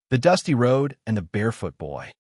the dusty road, and the barefoot boy.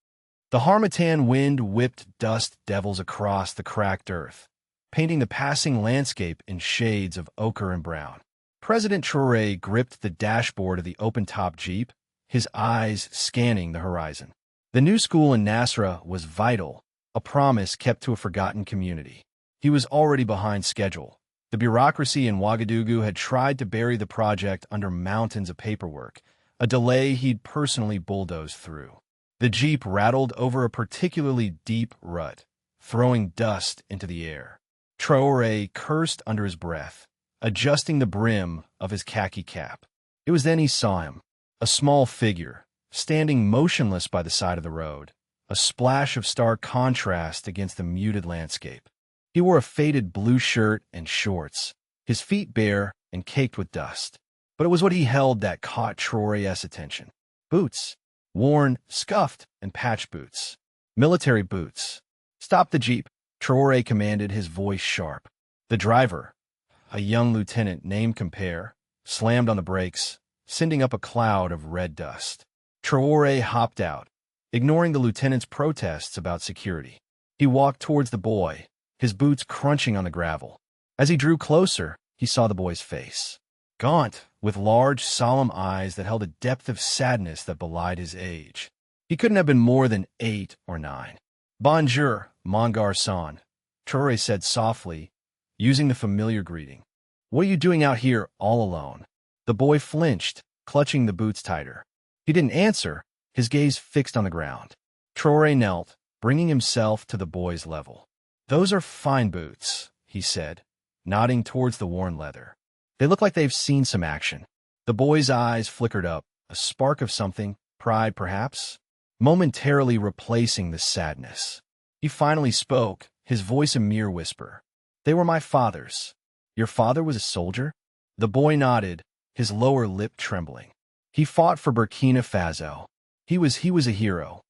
The harmattan wind whipped dust devils across the cracked earth, painting the passing landscape in shades of ochre and brown. President Traore gripped the dashboard of the open-top Jeep, his eyes scanning the horizon. The new school in Nasra was vital, a promise kept to a forgotten community. He was already behind schedule. The bureaucracy in Ouagadougou had tried to bury the project under mountains of paperwork, a delay he'd personally bulldozed through. The Jeep rattled over a particularly deep rut, throwing dust into the air. Traore cursed under his breath, adjusting the brim of his khaki cap. It was then he saw him, a small figure, standing motionless by the side of the road, a splash of stark contrast against the muted landscape. He wore a faded blue shirt and shorts, his feet bare and caked with dust. But it was what he held that caught Traore's attention. Boots. Worn, scuffed, and patched boots. Military boots. "Stop the Jeep," Traore commanded, his voice sharp. The driver, a young lieutenant named Compare, slammed on the brakes, sending up a cloud of red dust. Traore hopped out, ignoring the lieutenant's protests about security. He walked towards the boy, his boots crunching on the gravel. As he drew closer, he saw the boy's face. Gaunt, with large, solemn eyes that held a depth of sadness that belied his age. He couldn't have been more than 8 or 9. "Bonjour, mon garçon," Traore said softly, using the familiar greeting. "What are you doing out here all alone?" The boy flinched, clutching the boots tighter. He didn't answer, his gaze fixed on the ground. Traore knelt, bringing himself to the boy's level. "Those are fine boots," he said, nodding towards the worn leather. "They look like they've seen some action." The boy's eyes flickered up, a spark of something, pride perhaps, momentarily replacing the sadness. He finally spoke, his voice a mere whisper. "They were my father's." "Your father was a soldier?" The boy nodded, his lower lip trembling. "He fought for Burkina Faso. He was a hero."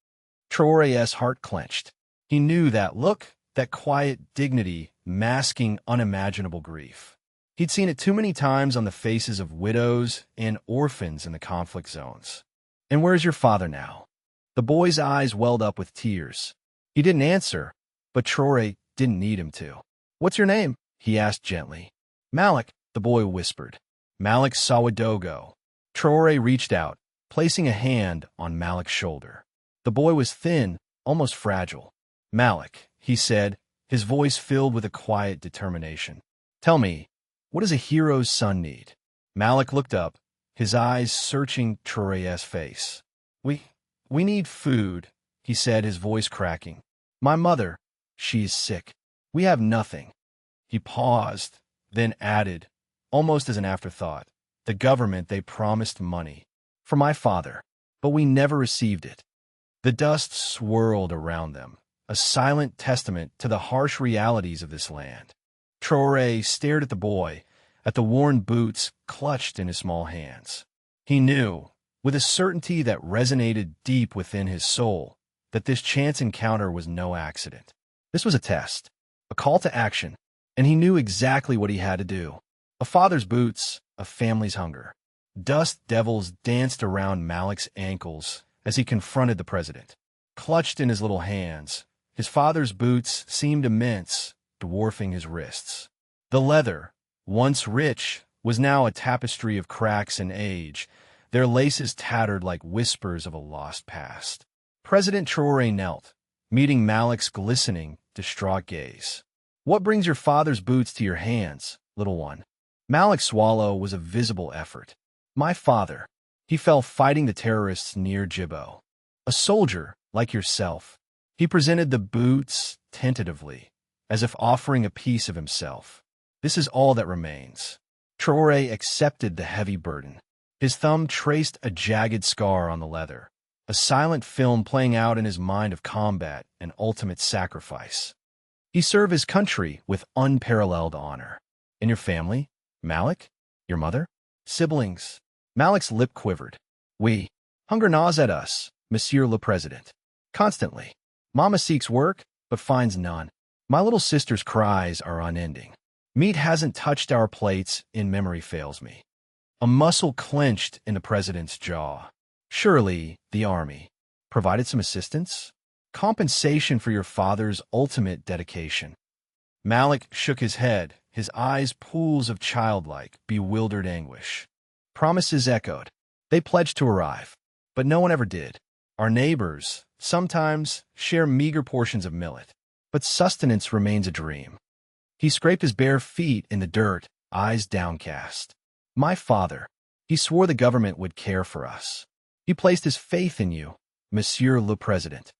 Traore's heart clenched. He knew that look, that quiet dignity masking unimaginable grief. He'd seen it too many times on the faces of widows and orphans in the conflict zones. "And where's your father now?" The boy's eyes welled up with tears. He didn't answer, but Traore didn't need him to. "What's your name?" he asked gently. "Malik," the boy whispered. "Malik Sawadogo." Traore reached out, placing a hand on Malik's shoulder. The boy was thin, almost fragile. "Malik," he said, his voice filled with a quiet determination. "Tell me, what does a hero's son need?" Malik looked up, his eyes searching Traore's face. We need food," he said, his voice cracking. "My mother, she is sick. We have nothing." He paused, then added, almost as an afterthought, "The government, they promised money. For my father, but we never received it." The dust swirled around them, a silent testament to the harsh realities of this land. Traore stared at the boy, at the worn boots clutched in his small hands. He knew, with a certainty that resonated deep within his soul, that this chance encounter was no accident. This was a test, a call to action, and he knew exactly what he had to do. A father's boots, a family's hunger. Dust devils danced around Malik's ankles as he confronted the president. Clutched in his little hands, his father's boots seemed immense, dwarfing his wrists. The leather, once rich, was now a tapestry of cracks and age, their laces tattered like whispers of a lost past. President Traore knelt, meeting Malik's glistening, distraught gaze. "What brings your father's boots to your hands, little one?" Malik's swallow was a visible effort. "My father. He fell fighting the terrorists near Jibbo. A soldier, like yourself." He presented the boots tentatively, as if offering a piece of himself. "This is all that remains." Traore accepted the heavy burden. His thumb traced a jagged scar on the leather, a silent film playing out in his mind of combat and ultimate sacrifice. "He served his country with unparalleled honor." "And your family? Malik? Your mother? Siblings?" Malik's lip quivered. "We. Hunger gnaws at us, Monsieur le President. Constantly. Mama seeks work, but finds none. My little sister's cries are unending. Meat hasn't touched our plates, in memory fails me." A muscle clenched in the president's jaw. Surely, the army provided some assistance? Compensation for your father's ultimate dedication. Malik shook his head, his eyes pools of childlike, bewildered anguish. Promises echoed. They pledged to arrive, but no one ever did. Our neighbors sometimes share meager portions of millet, but sustenance remains a dream. He scraped his bare feet in the dirt, eyes downcast. My father, he swore the government would care for us. He placed his faith in you, Monsieur le Président.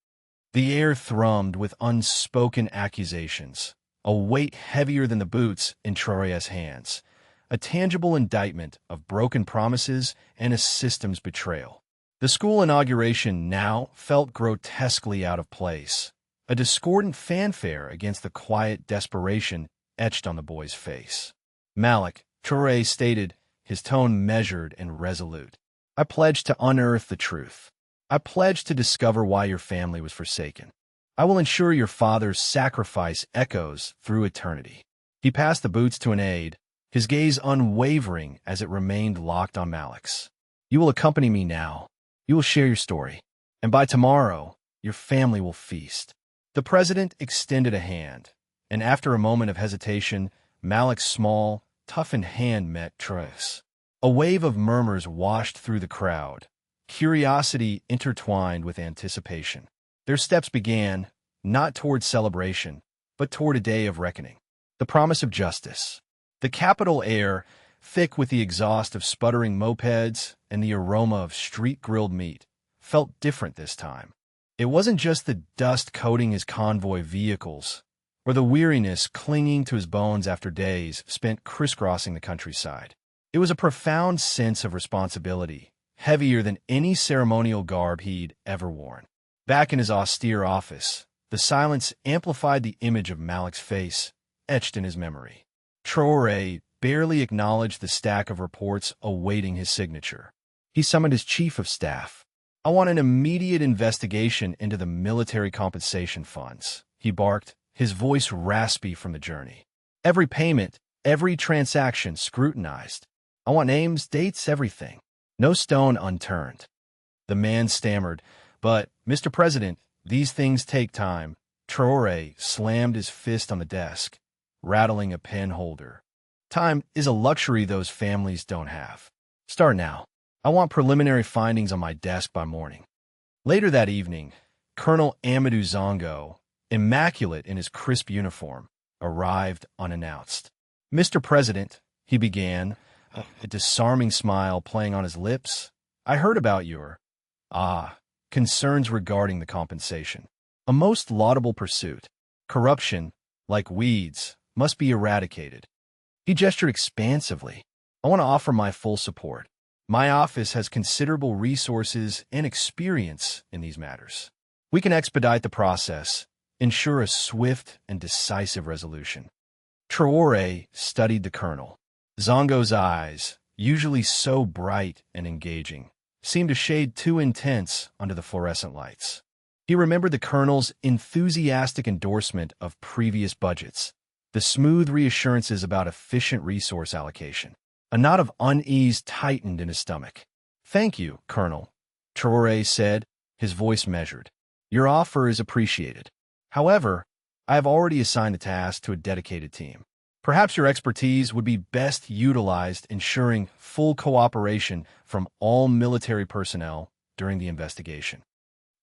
The air thrummed with unspoken accusations, a weight heavier than the boots in Traore's hands, a tangible indictment of broken promises and a system's betrayal. The school inauguration now felt grotesquely out of place, a discordant fanfare against the quiet desperation etched on the boy's face. Malik, Traore stated, his tone measured and resolute. I pledge to unearth the truth. I pledge to discover why your family was forsaken. I will ensure your father's sacrifice echoes through eternity. He passed the boots to an aide, his gaze unwavering as it remained locked on Malik's. You will accompany me now. You will share your story. And by tomorrow, your family will feast. The president extended a hand, and after a moment of hesitation, Malik's small, toughened hand met Traore's. A wave of murmurs washed through the crowd, curiosity intertwined with anticipation. Their steps began, not toward celebration, but toward a day of reckoning. The promise of justice. The capital air, thick with the exhaust of sputtering mopeds and the aroma of street-grilled meat, felt different this time. It wasn't just the dust coating his convoy vehicles, or the weariness clinging to his bones after days spent crisscrossing the countryside. It was a profound sense of responsibility, heavier than any ceremonial garb he'd ever worn. Back in his austere office, the silence amplified the image of Malik's face, etched in his memory. Traore barely acknowledged the stack of reports awaiting his signature. He summoned his chief of staff. I want an immediate investigation into the military compensation funds, he barked, his voice raspy from the journey. Every payment, every transaction scrutinized. I want names, dates, everything. No stone unturned. The man stammered, but, Mr. President, these things take time. Traore slammed his fist on the desk, rattling a pen holder. Time is a luxury those families don't have. Start now. I want preliminary findings on my desk by morning. Later that evening, Colonel Amadou Zongo, immaculate in his crisp uniform, arrived unannounced. Mr. President, he began, a disarming smile playing on his lips, I heard about your, concerns regarding the compensation. A most laudable pursuit. Corruption, like weeds, must be eradicated. He gestured expansively. I want to offer my full support. My office has considerable resources and experience in these matters. We can expedite the process, ensure a swift and decisive resolution. Traore studied the colonel. Zongo's eyes, usually so bright and engaging, seemed a shade too intense under the fluorescent lights. He remembered the colonel's enthusiastic endorsement of previous budgets, the smooth reassurances about efficient resource allocation. A knot of unease tightened in his stomach. Thank you, Colonel, Traore said, his voice measured. Your offer is appreciated. However, I have already assigned the task to a dedicated team. Perhaps your expertise would be best utilized ensuring full cooperation from all military personnel during the investigation.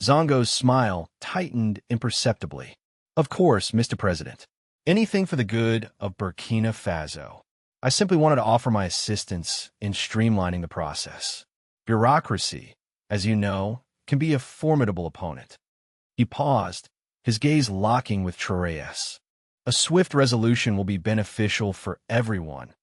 Zongo's smile tightened imperceptibly. Of course, Mr. President. Anything for the good of Burkina Faso. I simply wanted to offer my assistance in streamlining the process. Bureaucracy, as you know, can be a formidable opponent. He paused, his gaze locking with Traore's. A swift resolution will be beneficial for everyone,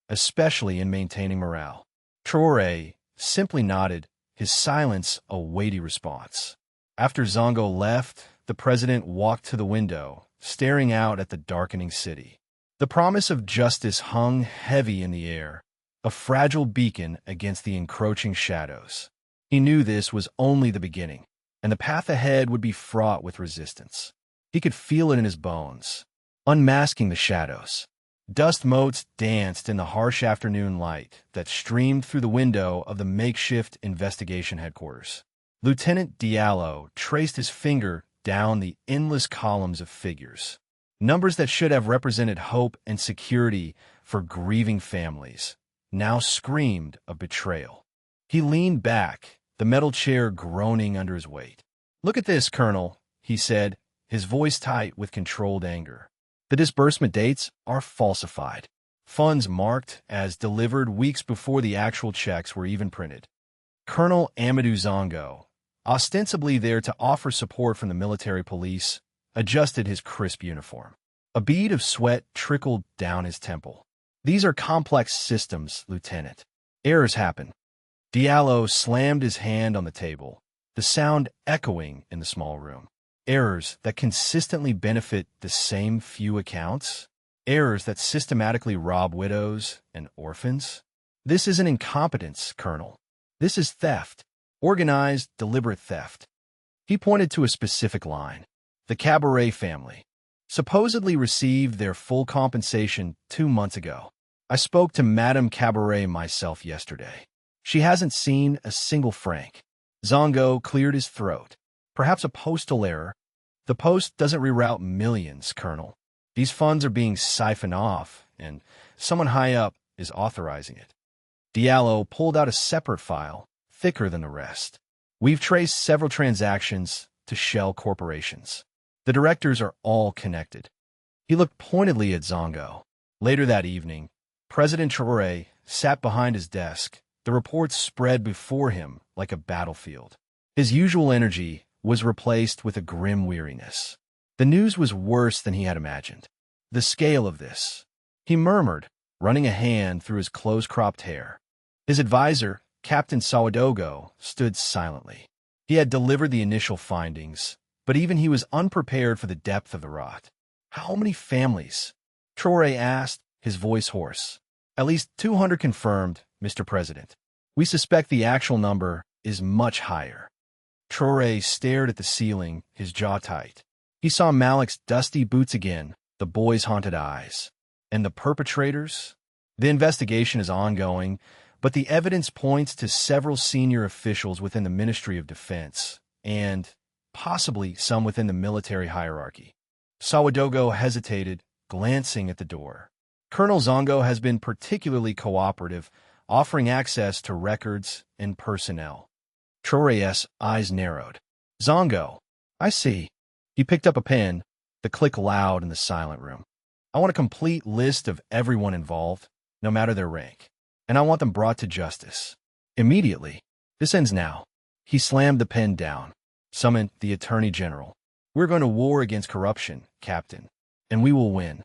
especially in maintaining morale. Traore simply nodded, his silence a weighty response. After Zongo left, the president walked to the window, staring out at the darkening city. The promise of justice hung heavy in the air, a fragile beacon against the encroaching shadows. He knew this was only the beginning, and the path ahead would be fraught with resistance. He could feel it in his bones, unmasking the shadows, Dust motes danced in the harsh afternoon light that streamed through the window of the makeshift investigation headquarters. Lieutenant Diallo traced his finger down the endless columns of figures. Numbers that should have represented hope and security for grieving families now screamed of betrayal. He leaned back, the metal chair groaning under his weight. "Look at this, Colonel," he said, his voice tight with controlled anger. "The disbursement dates are falsified. Funds marked as delivered weeks before the actual checks were even printed." Colonel Amadou Zongo, ostensibly there to offer support from the military police, adjusted his crisp uniform. A bead of sweat trickled down his temple. "These are complex systems, Lieutenant. Errors happen." Diallo slammed his hand on the table, the sound echoing in the small room. "Errors that consistently benefit the same few accounts? Errors that systematically rob widows and orphans? This isn't incompetence, Colonel. This is theft. Organized, deliberate theft." He pointed to a specific line. "The Cabaret family supposedly received their full compensation 2 months ago. I spoke to Madame Cabaret myself yesterday. She hasn't seen a single franc." Zongo cleared his throat. "Perhaps a postal error. The post doesn't reroute millions, Colonel. These funds are being siphoned off, and someone high up is authorizing it." Diallo pulled out a separate file, thicker than the rest. "We've traced several transactions to shell corporations. The directors are all connected." He looked pointedly at Zongo. Later that evening, President Traore sat behind his desk, the reports spread before him like a battlefield. His usual energy was replaced with a grim weariness. The news was worse than he had imagined. "The scale of this," he murmured, running a hand through his close-cropped hair. His advisor, Captain Sawadogo, stood silently. He had delivered the initial findings, but even he was unprepared for the depth of the rot. "How many families?" Traore asked, his voice hoarse. "At least 200 confirmed, Mr. President. We suspect the actual number is much higher." Traore stared at the ceiling, his jaw tight. He saw Malik's dusty boots again, the boy's haunted eyes. And the perpetrators? The investigation is ongoing, but the evidence points to several senior officials within the Ministry of Defense, and possibly some within the military hierarchy. Sawadogo hesitated, glancing at the door. "Colonel Zongo has been particularly cooperative, offering access to records and personnel." Traore's eyes narrowed. "Zongo, I see." He picked up a pen, the click loud in the silent room. "I want a complete list of everyone involved, no matter their rank, and I want them brought to justice. Immediately. This ends now." He slammed the pen down, summoned the Attorney General. "We're going to war against corruption, Captain, and we will win."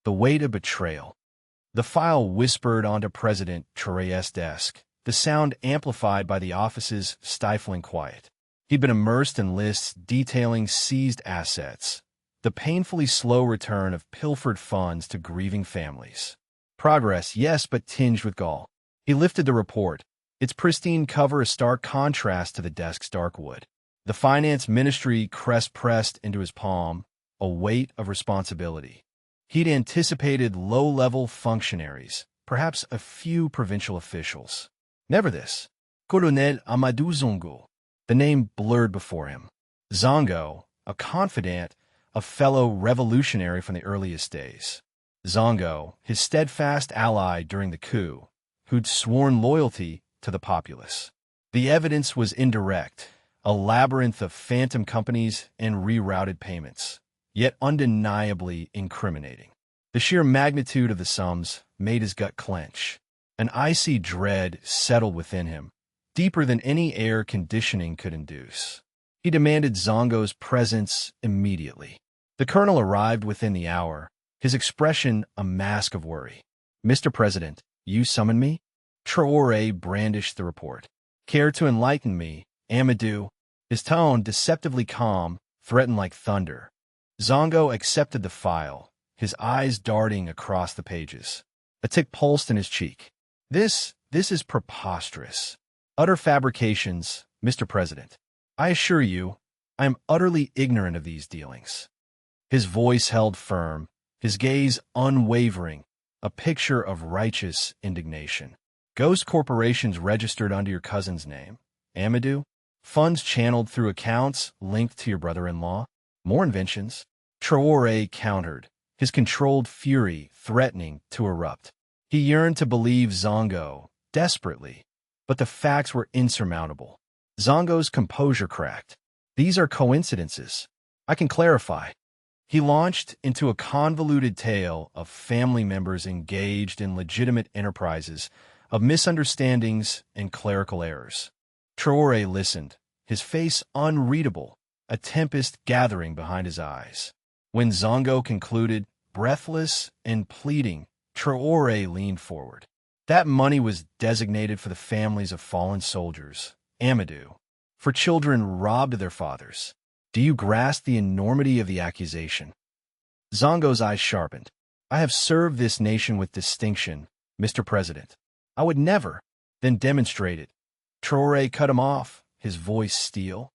The weight of betrayal. The file whispered onto President Traore's desk, the sound amplified by the office's stifling quiet. He'd been immersed in lists detailing seized assets, the painfully slow return of pilfered funds to grieving families. Progress, yes, but tinged with gall. He lifted the report, its pristine cover a stark contrast to the desk's dark wood. The finance ministry crest pressed into his palm, a weight of responsibility. He'd anticipated low-level functionaries, perhaps a few provincial officials. Never this. Colonel Amadou Zongo. The name blurred before him. Zongo, a confidant, a fellow revolutionary from the earliest days. Zongo, his steadfast ally during the coup, who'd sworn loyalty to the populace. The evidence was indirect, a labyrinth of phantom companies and rerouted payments, yet undeniably incriminating. The sheer magnitude of the sums made his gut clench. An icy dread settled within him, deeper than any air conditioning could induce. He demanded Zongo's presence immediately. The colonel arrived within the hour, his expression a mask of worry. "Mr. President, you summoned me?" Traore brandished the report. "Care to enlighten me, Amadou?" His tone, deceptively calm, threatened like thunder. Zongo accepted the file, his eyes darting across the pages. A tick pulsed in his cheek. This is preposterous. Utter fabrications, Mr. President. I assure you, I am utterly ignorant of these dealings." His voice held firm, his gaze unwavering, a picture of righteous indignation. Ghost corporations registered under your cousin's name. Amadou? Funds channeled through accounts linked to your brother-in-law. More inventions. Traore countered, his controlled fury threatening to erupt. He yearned to believe Zongo, desperately, but the facts were insurmountable. Zongo's composure cracked. These are coincidences. I can clarify. He launched into a convoluted tale of family members engaged in legitimate enterprises, of misunderstandings and clerical errors. Traore listened, his face unreadable, a tempest gathering behind his eyes. When Zongo concluded, breathless and pleading, Traore leaned forward. That money was designated for the families of fallen soldiers, Amadou, for children robbed of their fathers. Do you grasp the enormity of the accusation? Zongo's eyes sharpened. I have served this nation with distinction, Mr. President. I would never, then demonstrate it. Traore cut him off, his voice steel.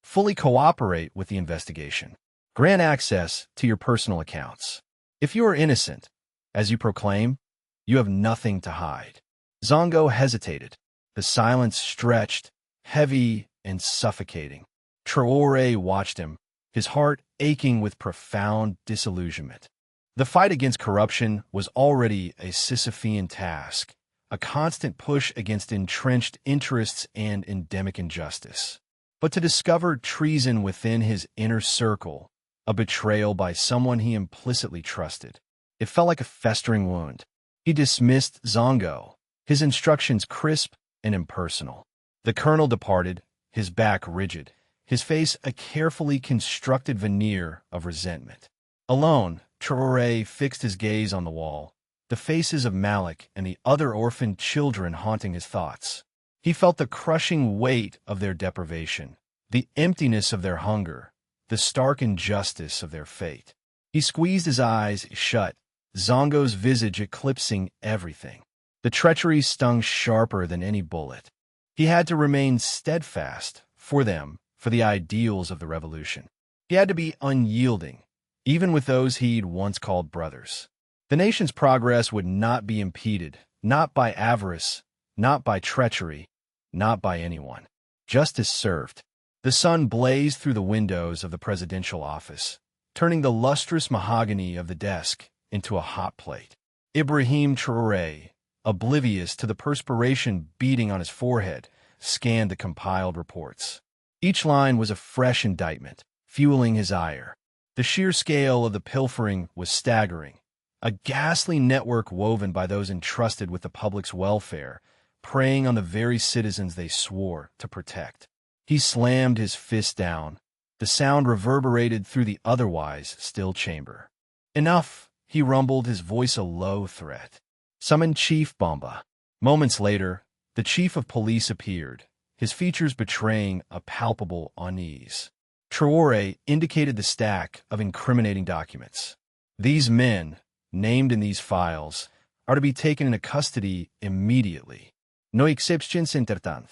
Fully cooperate with the investigation. Grant access to your personal accounts. If you are innocent, as you proclaim, you have nothing to hide. Zongo hesitated. The silence stretched, heavy and suffocating. Traore watched him, his heart aching with profound disillusionment. The fight against corruption was already a Sisyphean task, a constant push against entrenched interests and endemic injustice. But to discover treason within his inner circle, a betrayal by someone he implicitly trusted, it felt like a festering wound. He dismissed Zongo, his instructions crisp and impersonal. The colonel departed, his back rigid, his face a carefully constructed veneer of resentment. Alone, Traore fixed his gaze on the wall, the faces of Malik and the other orphaned children haunting his thoughts. He felt the crushing weight of their deprivation, the emptiness of their hunger, the stark injustice of their fate. He squeezed his eyes shut, Zongo's visage eclipsing everything. The treachery stung sharper than any bullet. He had to remain steadfast, for them, for the ideals of the revolution. He had to be unyielding, even with those he'd once called brothers. The nation's progress would not be impeded, not by avarice, not by treachery, not by anyone. Justice served. The sun blazed through the windows of the presidential office, turning the lustrous mahogany of the desk into a hot plate. Ibrahim Traore, oblivious to the perspiration beading on his forehead, scanned the compiled reports. Each line was a fresh indictment, fueling his ire. The sheer scale of the pilfering was staggering, a ghastly network woven by those entrusted with the public's welfare, preying on the very citizens they swore to protect. He slammed his fist down. The sound reverberated through the otherwise still chamber. Enough, he rumbled, his voice a low threat. Summon Chief Bomba. Moments later, the chief of police appeared, his features betraying a palpable unease. Traore indicated the stack of incriminating documents. These men, named in these files, are to be taken into custody immediately. No exceptions intertant.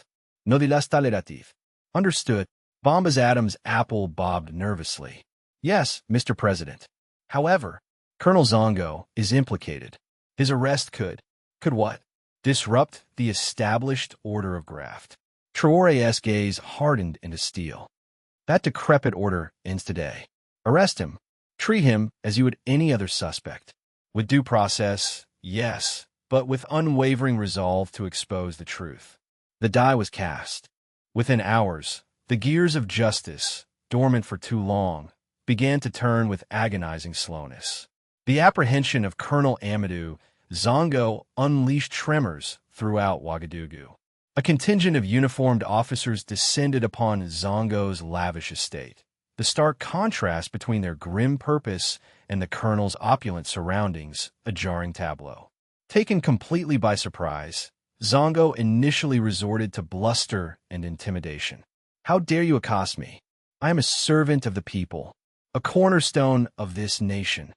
No dilas tolerative. Understood. Bomba's Adam's apple bobbed nervously. Yes, Mr. President. However, Colonel Zongo is implicated. His arrest could what? Disrupt the established order of graft. Traore's gaze hardened into steel. That decrepit order ends today. Arrest him. Treat him as you would any other suspect. With due process, yes, but with unwavering resolve to expose the truth. The die was cast. Within hours, the gears of justice, dormant for too long, began to turn with agonizing slowness. The apprehension of Colonel Amadou Zongo unleashed tremors throughout Ouagadougou. A contingent of uniformed officers descended upon Zongo's lavish estate. The stark contrast between their grim purpose and the colonel's opulent surroundings, a jarring tableau. Taken completely by surprise, Zongo initially resorted to bluster and intimidation. How dare you accost me? I am a servant of the people, a cornerstone of this nation.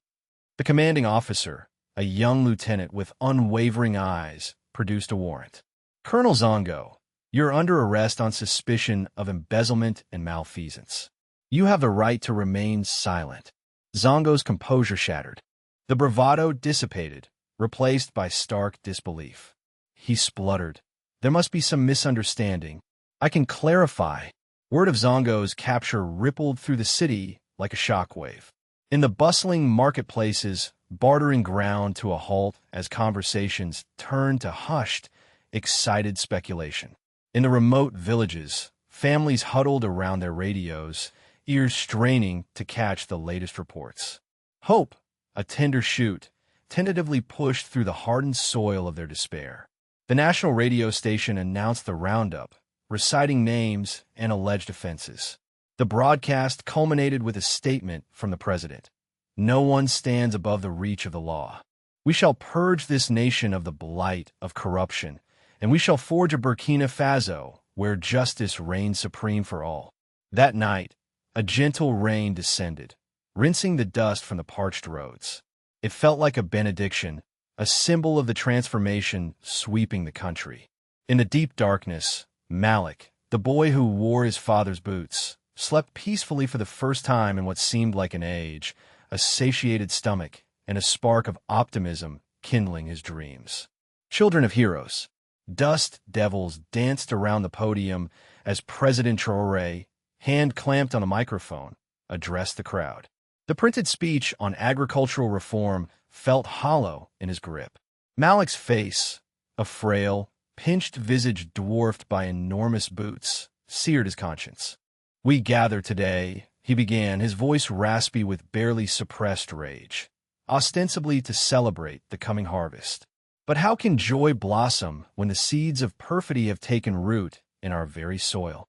The commanding officer, a young lieutenant with unwavering eyes, produced a warrant. Colonel Zongo, you're under arrest on suspicion of embezzlement and malfeasance. You have the right to remain silent. Zongo's composure shattered. The bravado dissipated, replaced by stark disbelief. He spluttered. "There must be some misunderstanding. I can clarify." Word of Zongo's capture rippled through the city like a shockwave. In the bustling marketplaces, bartering ground to a halt as conversations turned to hushed, excited speculation. In the remote villages, families huddled around their radios, ears straining to catch the latest reports. Hope, a tender shoot, tentatively pushed through the hardened soil of their despair. The national radio station announced the roundup, reciting names and alleged offenses. The broadcast culminated with a statement from the president. "No one stands above the reach of the law. We shall purge this nation of the blight of corruption, and we shall forge a Burkina Faso where justice reigns supreme for all." That night, a gentle rain descended, rinsing the dust from the parched roads. It felt like a benediction, a symbol of the transformation sweeping the country. In the deep darkness, Malik, the boy who wore his father's boots, slept peacefully for the first time in what seemed like an age, a satiated stomach and a spark of optimism kindling his dreams. Children of heroes, dust devils danced around the podium as President Traore, hand clamped on a microphone, addressed the crowd. The printed speech on agricultural reform felt hollow in his grip. Malik's face, a frail, pinched visage dwarfed by enormous boots, seared his conscience. "We gather today," he began, his voice raspy with barely suppressed rage, "ostensibly to celebrate the coming harvest. But how can joy blossom when the seeds of perfidy have taken root in our very soil?"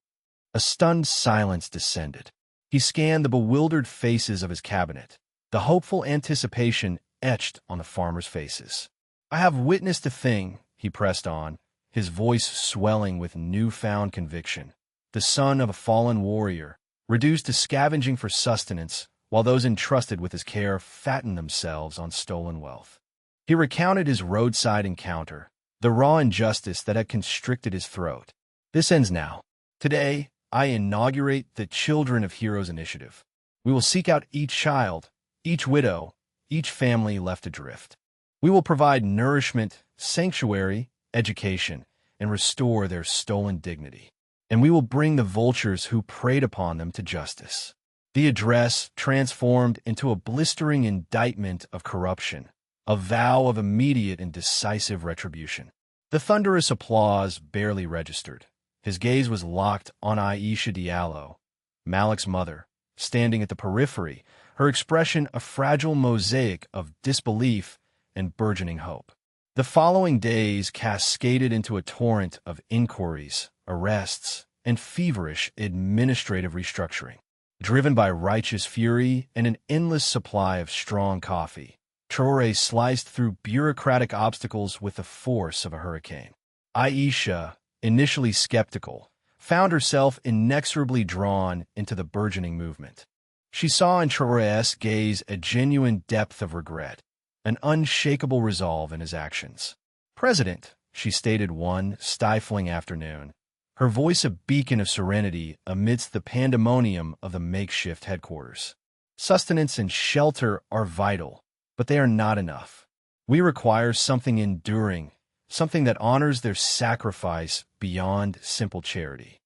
A stunned silence descended. He scanned the bewildered faces of his cabinet, the hopeful anticipation etched on the farmers' faces. "I have witnessed a thing," he pressed on, his voice swelling with newfound conviction. "The son of a fallen warrior, reduced to scavenging for sustenance, while those entrusted with his care fatten themselves on stolen wealth." He recounted his roadside encounter, the raw injustice that had constricted his throat. "This ends now. Today, I inaugurate the Children of Heroes initiative. We will seek out each child, each widow, each family left adrift. We will provide nourishment, sanctuary, education, and restore their stolen dignity. And we will bring the vultures who preyed upon them to justice." The address transformed into a blistering indictment of corruption, a vow of immediate and decisive retribution. The thunderous applause barely registered. His gaze was locked on Aisha Diallo, Malik's mother, standing at the periphery, her expression a fragile mosaic of disbelief and burgeoning hope. The following days cascaded into a torrent of inquiries, arrests, and feverish administrative restructuring. Driven by righteous fury and an endless supply of strong coffee, Traore sliced through bureaucratic obstacles with the force of a hurricane. Aisha, initially skeptical, found herself inexorably drawn into the burgeoning movement. She saw in Traore's gaze a genuine depth of regret, an unshakable resolve in his actions. "President," she stated one stifling afternoon, her voice a beacon of serenity amidst the pandemonium of the makeshift headquarters. "Sustenance and shelter are vital, but they are not enough. We require something enduring, something that honors their sacrifice beyond simple charity."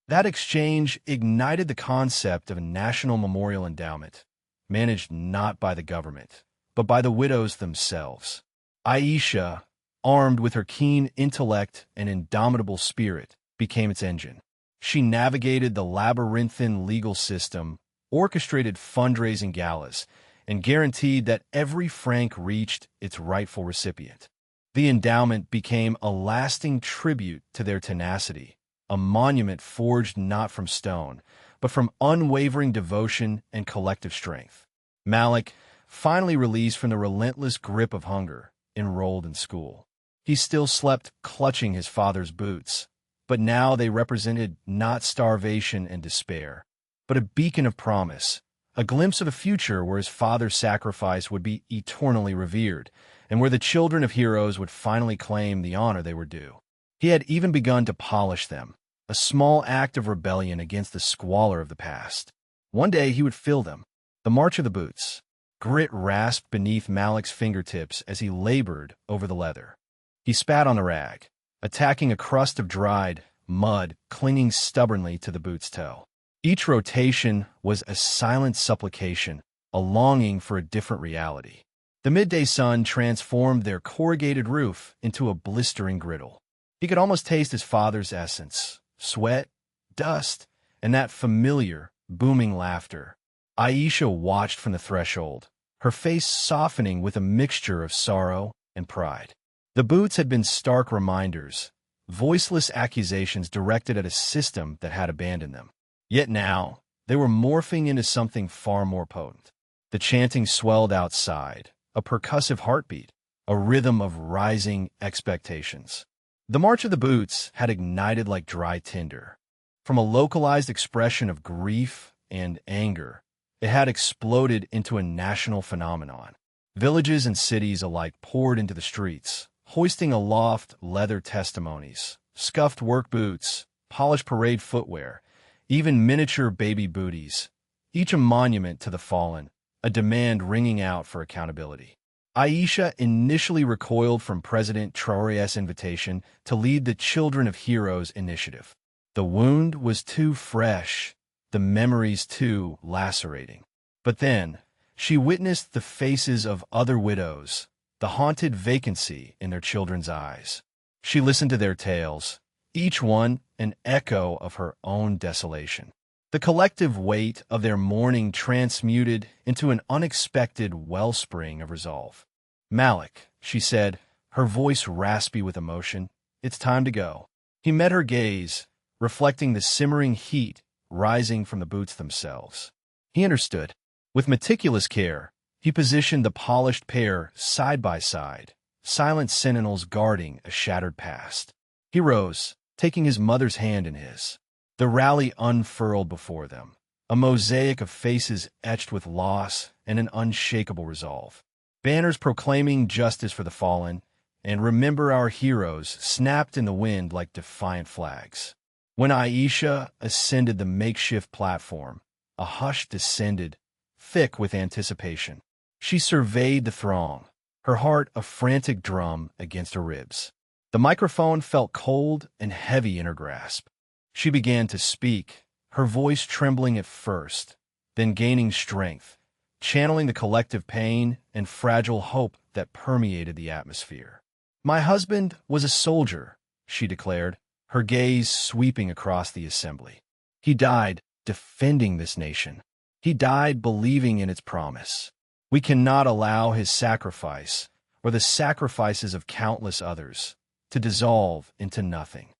That exchange ignited the concept of a national memorial endowment, managed not by the government, but by the widows themselves. Aisha, armed with her keen intellect and indomitable spirit, became its engine. She navigated the labyrinthine legal system, orchestrated fundraising galas, and guaranteed that every franc reached its rightful recipient. The endowment became a lasting tribute to their tenacity, a monument forged not from stone, but from unwavering devotion and collective strength. Malik, finally released from the relentless grip of hunger, enrolled in school. He still slept clutching his father's boots, but now they represented not starvation and despair, but a beacon of promise, a glimpse of a future where his father's sacrifice would be eternally revered, and where the children of heroes would finally claim the honor they were due. He had even begun to polish them, a small act of rebellion against the squalor of the past. One day he would fill them, the march of the boots, Grit rasped beneath Malik's fingertips as he labored over the leather. He spat on the rag, attacking a crust of dried mud clinging stubbornly to the boot's toe. Each rotation was a silent supplication, a longing for a different reality. The midday sun transformed their corrugated roof into a blistering griddle. He could almost taste his father's essence, sweat, dust, and that familiar, booming laughter. Aisha watched from the threshold, her face softening with a mixture of sorrow and pride. The boots had been stark reminders, voiceless accusations directed at a system that had abandoned them. Yet now, they were morphing into something far more potent. The chanting swelled outside, a percussive heartbeat, a rhythm of rising expectations. The march of the boots had ignited like dry tinder. From a localized expression of grief and anger, it had exploded into a national phenomenon. Villages and cities alike poured into the streets, hoisting aloft leather testimonies, scuffed work boots, polished parade footwear, even miniature baby booties, each a monument to the fallen, a demand ringing out for accountability. Aisha initially recoiled from President Traore's invitation to lead the Children of Heroes initiative. The wound was too fresh, the memories too lacerating. But then, she witnessed the faces of other widows, the haunted vacancy in their children's eyes. She listened to their tales, each one an echo of her own desolation. The collective weight of their mourning transmuted into an unexpected wellspring of resolve. "Malik," she said, her voice raspy with emotion, "it's time to go." He met her gaze, reflecting the simmering heat rising from the boots themselves. He understood. With meticulous care, he positioned the polished pair side by side, silent sentinels guarding a shattered past. He rose, taking his mother's hand in his. The rally unfurled before them, a mosaic of faces etched with loss and an unshakable resolve. Banners proclaiming justice for the fallen and "Remember our heroes" snapped in the wind like defiant flags. When Aisha ascended the makeshift platform, a hush descended, thick with anticipation. She surveyed the throng, her heart a frantic drum against her ribs. The microphone felt cold and heavy in her grasp. She began to speak, her voice trembling at first, then gaining strength, channeling the collective pain and fragile hope that permeated the atmosphere. "My husband was a soldier," she declared, her gaze sweeping across the assembly. "He died defending this nation. He died believing in its promise. We cannot allow his sacrifice, or the sacrifices of countless others, to dissolve into nothing."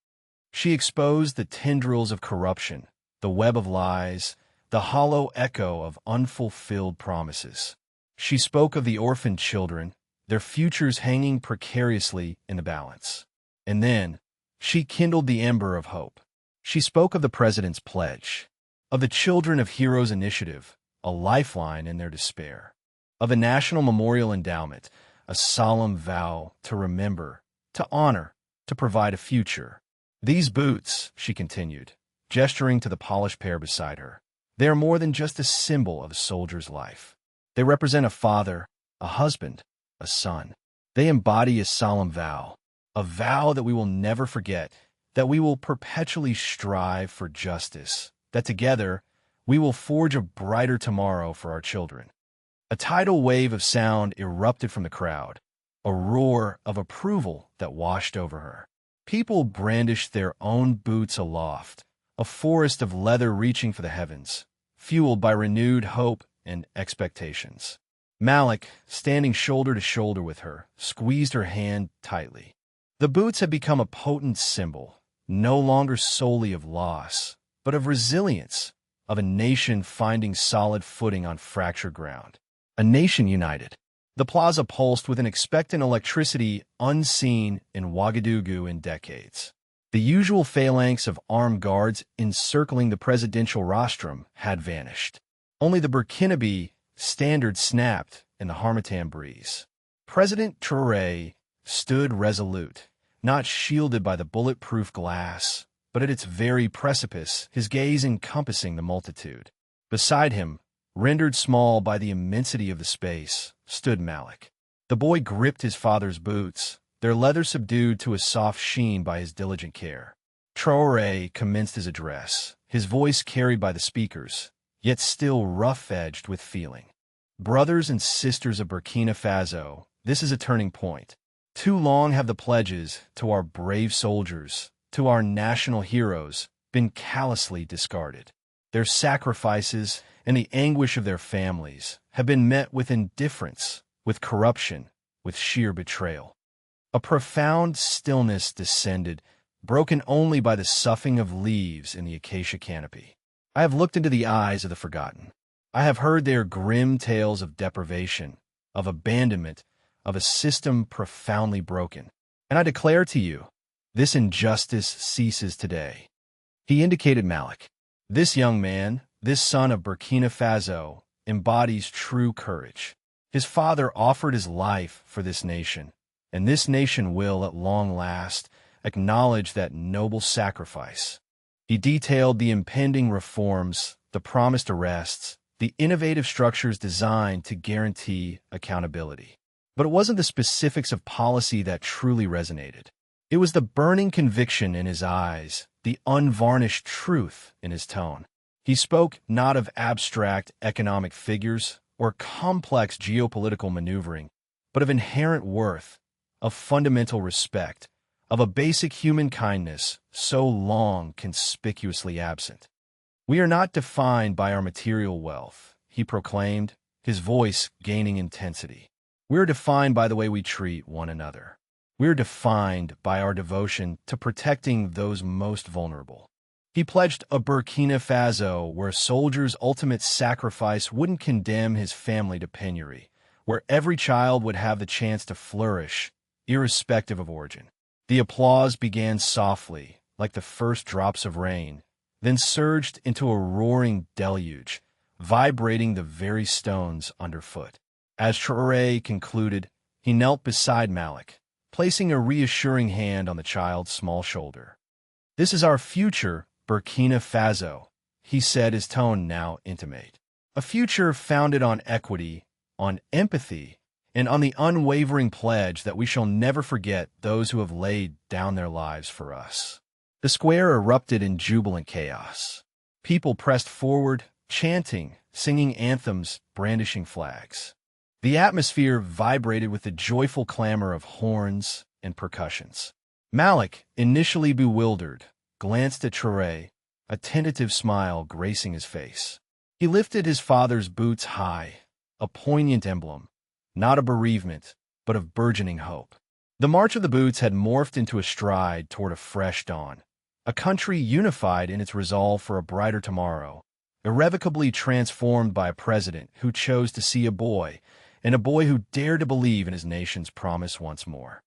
She exposed the tendrils of corruption, the web of lies, the hollow echo of unfulfilled promises. She spoke of the orphaned children, their futures hanging precariously in the balance. And then, she kindled the ember of hope. She spoke of the president's pledge, of the Children of Heroes initiative, a lifeline in their despair, of a national memorial endowment, a solemn vow to remember, to honor, to provide a future. "These boots," she continued, gesturing to the polished pair beside her, "they are more than just a symbol of a soldier's life. They represent a father, a husband, a son. They embody a solemn vow, a vow that we will never forget, that we will perpetually strive for justice, that together we will forge a brighter tomorrow for our children." A tidal wave of sound erupted from the crowd, a roar of approval that washed over her. People brandished their own boots aloft, a forest of leather reaching for the heavens, fueled by renewed hope and expectations. Malik, standing shoulder to shoulder with her, squeezed her hand tightly. The boots had become a potent symbol, no longer solely of loss, but of resilience, of a nation finding solid footing on fractured ground. A nation united. The plaza pulsed with an expectant electricity unseen in Ouagadougou in decades. The usual phalanx of armed guards encircling the presidential rostrum had vanished. Only the Burkinabe standard snapped in the Harmattan breeze. President Traore stood resolute, not shielded by the bulletproof glass, but at its very precipice, his gaze encompassing the multitude. Beside him, Rendered small by the immensity of the space, stood Malik. The boy gripped his father's boots, their leather subdued to a soft sheen by his diligent care. Traore commenced his address, his voice carried by the speakers, yet still rough-edged with feeling. Brothers and sisters of Burkina Faso, this is a turning point. Too long have the pledges to our brave soldiers, to our national heroes, been callously discarded. Their sacrifices and the anguish of their families have been met with indifference, with corruption, with sheer betrayal. A profound stillness descended, broken only by the soughing of leaves in the acacia canopy. I have looked into the eyes of the forgotten. I have heard their grim tales of deprivation, of abandonment, of a system profoundly broken. And I declare to you, this injustice ceases today. He indicated Malik. This young man, this son of Burkina Faso, embodies true courage. His father offered his life for this nation, and this nation will, at long last, acknowledge that noble sacrifice. He detailed the impending reforms, the promised arrests, the innovative structures designed to guarantee accountability. But it wasn't the specifics of policy that truly resonated. It was the burning conviction in his eyes, the unvarnished truth in his tone. He spoke not of abstract economic figures or complex geopolitical maneuvering, but of inherent worth, of fundamental respect, of a basic human kindness so long conspicuously absent. We are not defined by our material wealth, he proclaimed, his voice gaining intensity. We are defined by the way we treat one another. We are defined by our devotion to protecting those most vulnerable. He pledged a Burkina Faso where a soldier's ultimate sacrifice wouldn't condemn his family to penury, where every child would have the chance to flourish, irrespective of origin. The applause began softly, like the first drops of rain, then surged into a roaring deluge, vibrating the very stones underfoot. As Traore concluded, he knelt beside Malik, placing a reassuring hand on the child's small shoulder. "This is our future, Burkina Faso," he said, his tone now intimate. "A future founded on equity, on empathy, and on the unwavering pledge that we shall never forget those who have laid down their lives for us." The square erupted in jubilant chaos. People pressed forward, chanting, singing anthems, brandishing flags. The atmosphere vibrated with the joyful clamor of horns and percussions. Malik, initially bewildered, glanced at Traore, a tentative smile gracing his face. He lifted his father's boots high, a poignant emblem, not of bereavement, but of burgeoning hope. The march of the boots had morphed into a stride toward a fresh dawn, a country unified in its resolve for a brighter tomorrow, irrevocably transformed by a president who chose to see a boy, and a boy who dared to believe in his nation's promise once more.